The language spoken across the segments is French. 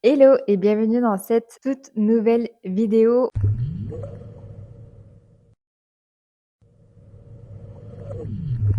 Hello et bienvenue dans cette toute nouvelle vidéo.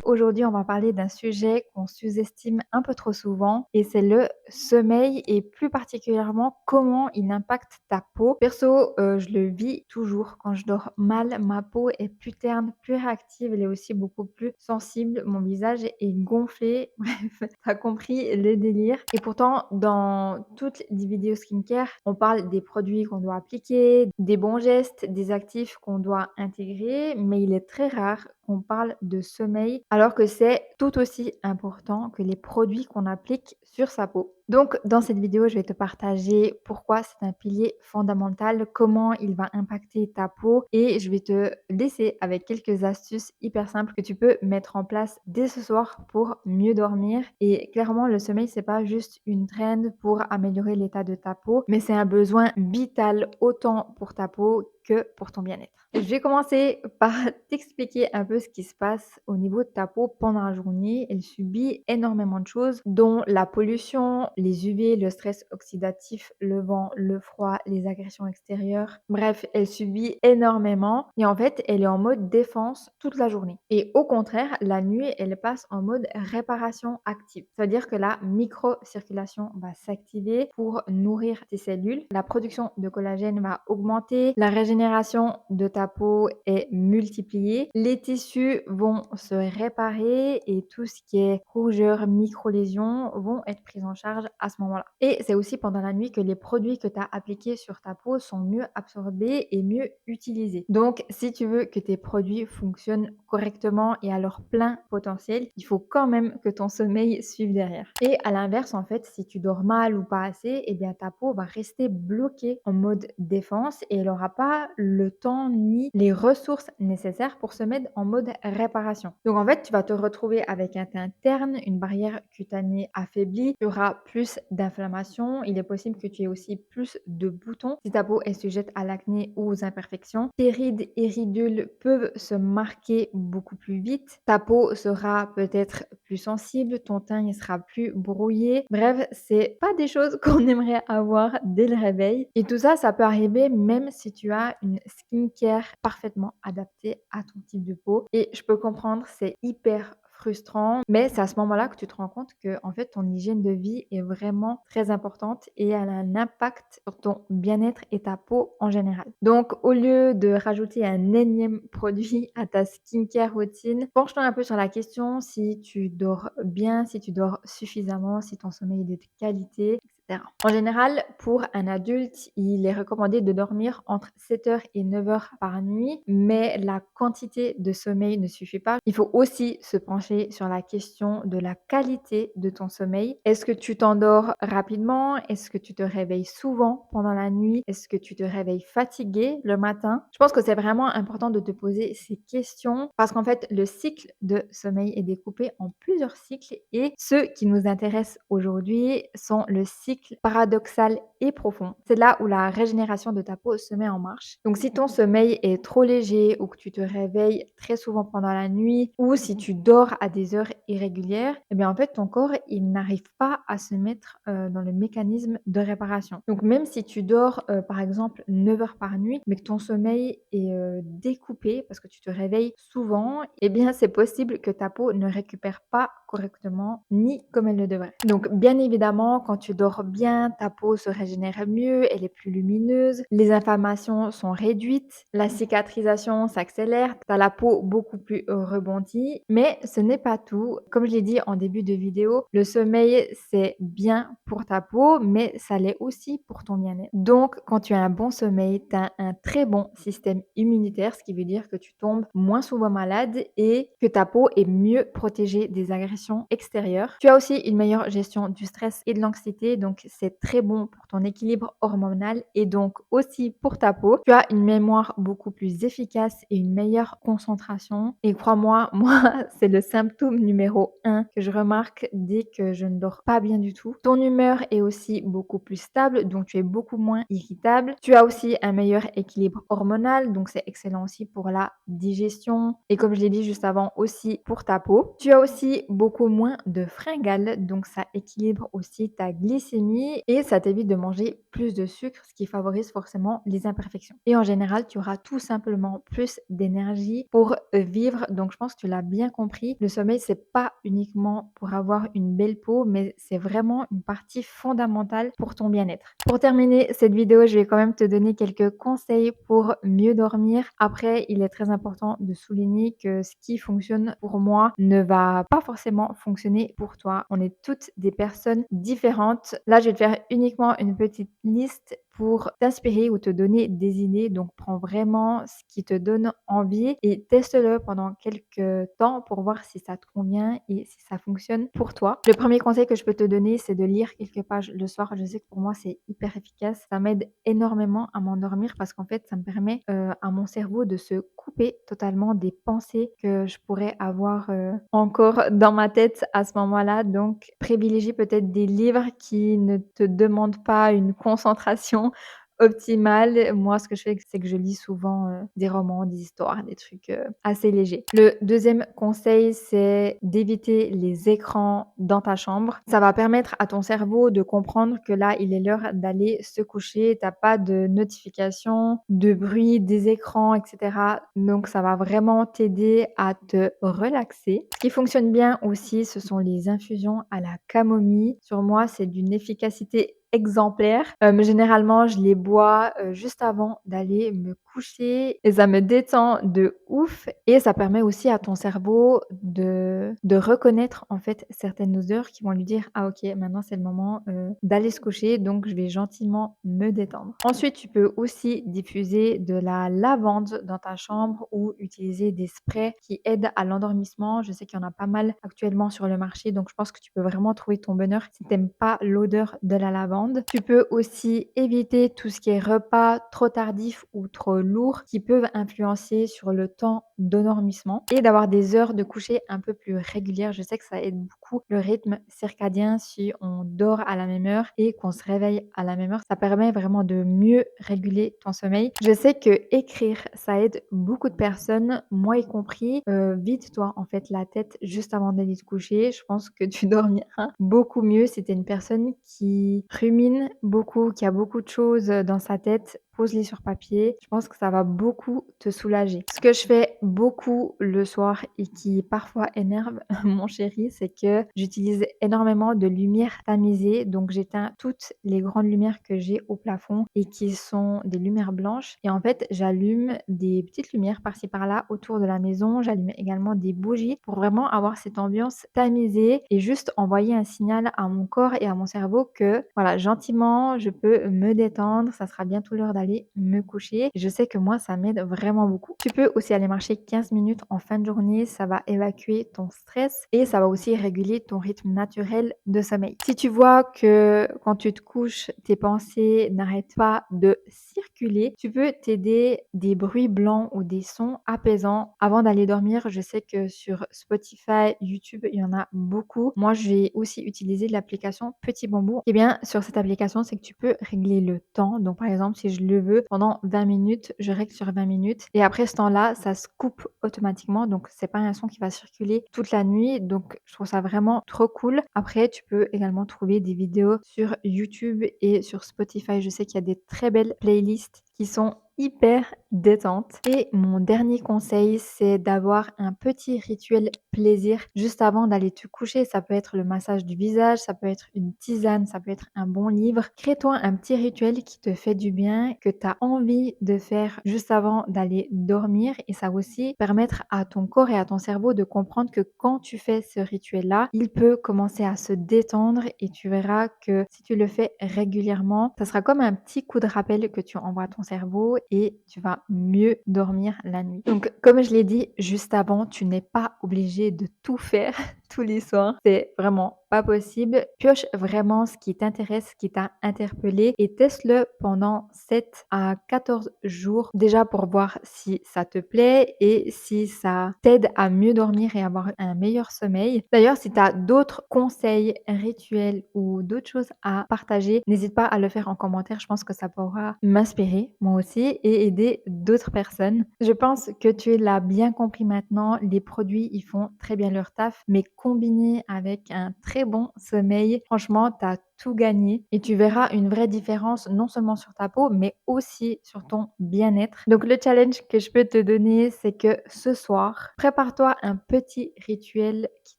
Aujourd'hui, on va parler d'un sujet qu'on sous-estime un peu trop souvent et c'est le sommeil et plus particulièrement comment il impacte ta peau. Perso, je le vis toujours. Quand je dors mal, ma peau est plus terne, plus réactive, elle est aussi beaucoup plus sensible. Mon visage est gonflé. Bref, tu compris le délire. Et pourtant, dans toutes les vidéos skincare, on parle des produits qu'on doit appliquer, des bons gestes, des actifs qu'on doit intégrer, mais il est très rare qu'on parle de sommeil alors que c'est tout aussi important que les produits qu'on applique sur sa peau. Donc, dans cette vidéo, je vais te partager pourquoi c'est un pilier fondamental, comment il va impacter ta peau et je vais te laisser avec quelques astuces hyper simples que tu peux mettre en place dès ce soir pour mieux dormir. Et clairement, le sommeil, c'est pas juste une trend pour améliorer l'état de ta peau, mais c'est un besoin vital autant pour ta peau que pour ton bien-être. Je vais commencer par t'expliquer un peu ce qui se passe au niveau de ta peau pendant la journée. Elle subit énormément de choses, dont la pollution, les UV, le stress oxydatif, le vent, le froid, les agressions extérieures. Bref, elle subit énormément et en fait, elle est en mode défense toute la journée. Et au contraire, la nuit, elle passe en mode réparation active. Ça veut dire que la microcirculation va s'activer pour nourrir tes cellules. La production de collagène va augmenter. La régénération de ta peau est multipliée. Les tissus vont se réparer et tout ce qui est rougeur, micro-lésions vont être pris en charge à ce moment-là. Et c'est aussi pendant la nuit que les produits que tu as appliqués sur ta peau sont mieux absorbés et mieux utilisés. Donc, si tu veux que tes produits fonctionnent correctement et à leur plein potentiel, il faut quand même que ton sommeil suive derrière. Et à l'inverse, en fait, si tu dors mal ou pas assez, eh bien ta peau va rester bloquée en mode défense et elle n'aura pas le temps ni les ressources nécessaires pour se mettre en mode réparation. Donc en fait, tu vas te retrouver avec un teint terne, une barrière cutanée affaiblie, tu auras plus d'inflammation, il est possible que tu aies aussi plus de boutons si ta peau est sujette à l'acné ou aux imperfections. Tes rides et ridules peuvent se marquer beaucoup plus vite, ta peau sera peut-être plus sensible, ton teint il sera plus brouillé. Bref, c'est pas des choses qu'on aimerait avoir dès le réveil. Et tout ça, ça peut arriver même si tu as une skincare parfaitement adaptée à ton type de peau. Et je peux comprendre, c'est hyper frustrant, mais c'est à ce moment-là que tu te rends compte que en fait ton hygiène de vie est vraiment très importante et elle a un impact sur ton bien-être et ta peau en général. Donc au lieu de rajouter un énième produit à ta skincare routine, penche-toi un peu sur la question si tu dors bien, si tu dors suffisamment, si ton sommeil est de qualité, etc. En général, pour un adulte, il est recommandé de dormir entre 7 heures et 9 heures par nuit, mais la quantité de sommeil ne suffit pas. Il faut aussi se pencher sur la question de la qualité de ton sommeil. Est-ce que tu t'endors rapidement? Est-ce que tu te réveilles souvent pendant la nuit? Est-ce que tu te réveilles fatigué le matin? Je pense que c'est vraiment important de te poser ces questions parce qu'en fait, le cycle de sommeil est découpé en plusieurs cycles et ceux qui nous intéressent aujourd'hui sont le cycle paradoxal et profond. C'est là où la régénération de ta peau se met en marche. Donc si ton sommeil est trop léger ou que tu te réveilles très souvent pendant la nuit ou si tu dors à des heures irrégulières, eh bien en fait ton corps il n'arrive pas à se mettre dans le mécanisme de réparation. Donc même si tu dors par exemple 9 heures par nuit mais que ton sommeil est découpé parce que tu te réveilles souvent, eh bien c'est possible que ta peau ne récupère pas correctement ni comme elle le devrait. Donc bien évidemment, quand tu dors bien, ta peau se régénère mieux, elle est plus lumineuse, les inflammations sont réduites, la cicatrisation s'accélère, tu as la peau beaucoup plus rebondie, mais ce n'est pas tout. Comme je l'ai dit en début de vidéo, le sommeil c'est bien pour ta peau, mais ça l'est aussi pour ton bien-être. Donc quand tu as un bon sommeil, tu as un très bon système immunitaire, ce qui veut dire que tu tombes moins souvent malade et que ta peau est mieux protégée des agressions extérieures. Tu as aussi une meilleure gestion du stress et de l'anxiété, donc c'est très bon pour ton équilibre hormonal et donc aussi pour ta peau. Tu as une mémoire beaucoup plus efficace et une meilleure concentration. Et crois-moi, moi, c'est le symptôme numéro 1 que je remarque dès que je ne dors pas bien du tout. Ton humeur est aussi beaucoup plus stable, donc tu es beaucoup moins irritable. Tu as aussi un meilleur équilibre hormonal, donc c'est excellent aussi pour la digestion et comme je l'ai dit juste avant aussi pour ta peau. Tu as aussi beaucoup moins de fringales, donc ça équilibre aussi ta glycémie glycémie et ça t'évite de manger plus de sucre, ce qui favorise forcément les imperfections. Et en général, tu auras tout simplement plus d'énergie pour vivre. Donc je pense que tu l'as bien compris, le sommeil, c'est pas uniquement pour avoir une belle peau, mais c'est vraiment une partie fondamentale pour ton bien-être. Pour terminer cette vidéo, je vais quand même te donner quelques conseils pour mieux dormir. Après, il est très important de souligner que ce qui fonctionne pour moi ne va pas forcément fonctionner pour toi. On est toutes des personnes différentes. Là, je vais te faire uniquement une petite liste pour t'inspirer ou te donner des idées. Donc, prends vraiment ce qui te donne envie et teste-le pendant quelques temps pour voir si ça te convient et si ça fonctionne pour toi. Le premier conseil que je peux te donner, c'est de lire quelques pages le soir. Je sais que pour moi, c'est hyper efficace. Ça m'aide énormément à m'endormir parce qu'en fait, ça me permet à mon cerveau de se couper totalement des pensées que je pourrais avoir encore dans ma tête à ce moment-là. Donc, privilégie peut-être des livres qui ne te demandent pas une concentration optimale. Moi, ce que je fais, c'est que je lis souvent, des romans, des histoires, des trucs, assez légers. Le deuxième conseil, c'est d'éviter les écrans dans ta chambre. Ça va permettre à ton cerveau de comprendre que là, il est l'heure d'aller se coucher. Tu as pas de notifications, de bruit des écrans et cetera. Donc ça va vraiment t'aider à te relaxer. Ce qui fonctionne bien aussi, ce sont les infusions à la camomille. Sur moi, c'est d'une efficacité exemplaire. Généralement, je les bois, juste avant d'aller me coucher et ça me détend de ouf et ça permet aussi à ton cerveau de reconnaître, en fait, certaines odeurs qui vont lui dire: «Ah OK, maintenant c'est le moment, d'aller se coucher, donc je vais gentiment me détendre». Ensuite, tu peux aussi diffuser de la lavande dans ta chambre ou utiliser des sprays qui aident à l'endormissement. Je sais qu'il y en a pas mal actuellement sur le marché, donc je pense que tu peux vraiment trouver ton bonheur si tu aimes pas l'odeur de la lavande. Tu peux aussi éviter tout ce qui est repas trop tardifs ou trop lourds qui peuvent influencer sur le temps d'endormissement et d'avoir des heures de coucher un peu plus régulières. Je sais que ça aide beaucoup le rythme circadien si on dort à la même heure et qu'on se réveille à la même heure. Ça permet vraiment de mieux réguler ton sommeil. Je sais que écrire, ça aide beaucoup de personnes, moi y compris. Vide-toi en fait la tête juste avant d'aller te coucher. Je pense que tu dormiras beaucoup mieux si tu es une personne qui rumine beaucoup, qui a beaucoup de choses, dans sa tête. Pose-les sur papier. Je pense que ça va beaucoup te soulager. Ce que je fais beaucoup le soir et qui parfois énerve mon chéri, c'est que j'utilise énormément de lumière tamisée. Donc j'éteins toutes les grandes lumières que j'ai au plafond et qui sont des lumières blanches et en fait, j'allume des petites lumières par-ci par-là autour de la maison. J'allume également des bougies pour vraiment avoir cette ambiance tamisée et juste envoyer un signal à mon corps et à mon cerveau que voilà, gentiment, je peux me détendre, ça sera bientôt l'heure d'aller me coucher. Et je sais que moi, ça m'aide vraiment beaucoup. Tu peux aussi aller marcher 15 minutes en fin de journée, ça va évacuer ton stress et ça va aussi réguler ton rythme naturel de sommeil. Si tu vois que quand tu te couches, tes pensées n'arrêtent pas de circuler, tu peux t'aider des bruits blancs ou des sons apaisants avant d'aller dormir. Je sais que sur Spotify, YouTube, il y en a beaucoup. Moi, je vais aussi utiliser l'application Petit Bambou. Ce qui est bien sur cette application, c'est que tu peux régler le temps. Donc, par exemple, si je le veux, pendant 20 minutes, je règle sur 20 minutes et après ce temps-là, ça se coupe automatiquement. Donc, c'est pas un son qui va circuler toute la nuit. Donc, je trouve ça vraiment trop cool. Après, tu peux également trouver des vidéos sur YouTube et sur Spotify. Je sais qu'il y a des très belles playlists qui sont hyper détentes. Et mon dernier conseil, c'est d'avoir un petit rituel plaisir juste avant d'aller te coucher. Ça peut être le massage du visage, ça peut être une tisane, ça peut être un bon livre. Crée-toi un petit rituel qui te fait du bien, que tu as envie de faire juste avant d'aller dormir. Et ça va aussi permettre à ton corps et à ton cerveau de comprendre que quand tu fais ce rituel-là, il peut commencer à se détendre et tu verras que si tu le fais régulièrement, ça sera comme un petit coup de rappel que tu envoies à ton cerveau et tu vas mieux dormir la nuit. Donc, comme je l'ai dit juste avant, tu n'es pas obligé de tout faire tous les soirs. C'est vraiment pas possible. Pioche vraiment ce qui t'intéresse, ce qui t'a interpellé et teste-le pendant 7 à 14 jours déjà pour voir si ça te plaît et si ça t'aide à mieux dormir et avoir un meilleur sommeil. D'ailleurs, si tu as d'autres conseils, rituels ou d'autres choses à partager, n'hésite pas à le faire en commentaire. Je pense que ça pourra m'inspirer moi aussi et aider d'autres personnes. Je pense que tu l'as bien compris maintenant, les produits, ils font très bien leur taf, mais combinés avec un très bon sommeil, franchement, tu as tout gagner et tu verras une vraie différence non seulement sur ta peau, mais aussi sur ton bien-être. Donc le challenge que je peux te donner, c'est que ce soir, prépare-toi un petit rituel qui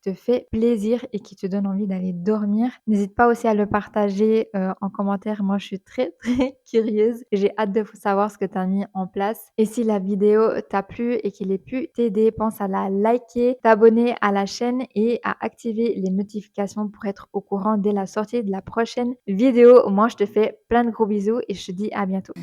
te fait plaisir et qui te donne envie d'aller dormir. N'hésite pas aussi à le partager, en commentaire. Moi, je suis très, très curieuse. J'ai hâte de savoir ce que tu as mis en place et si la vidéo t'a plu et qu'il ait pu t'aider, pense à la liker, t'abonner à la chaîne et à activer les notifications pour être au courant dès la sortie de la prochaine vidéo. Moi, je te fais plein de gros bisous et je te dis à bientôt.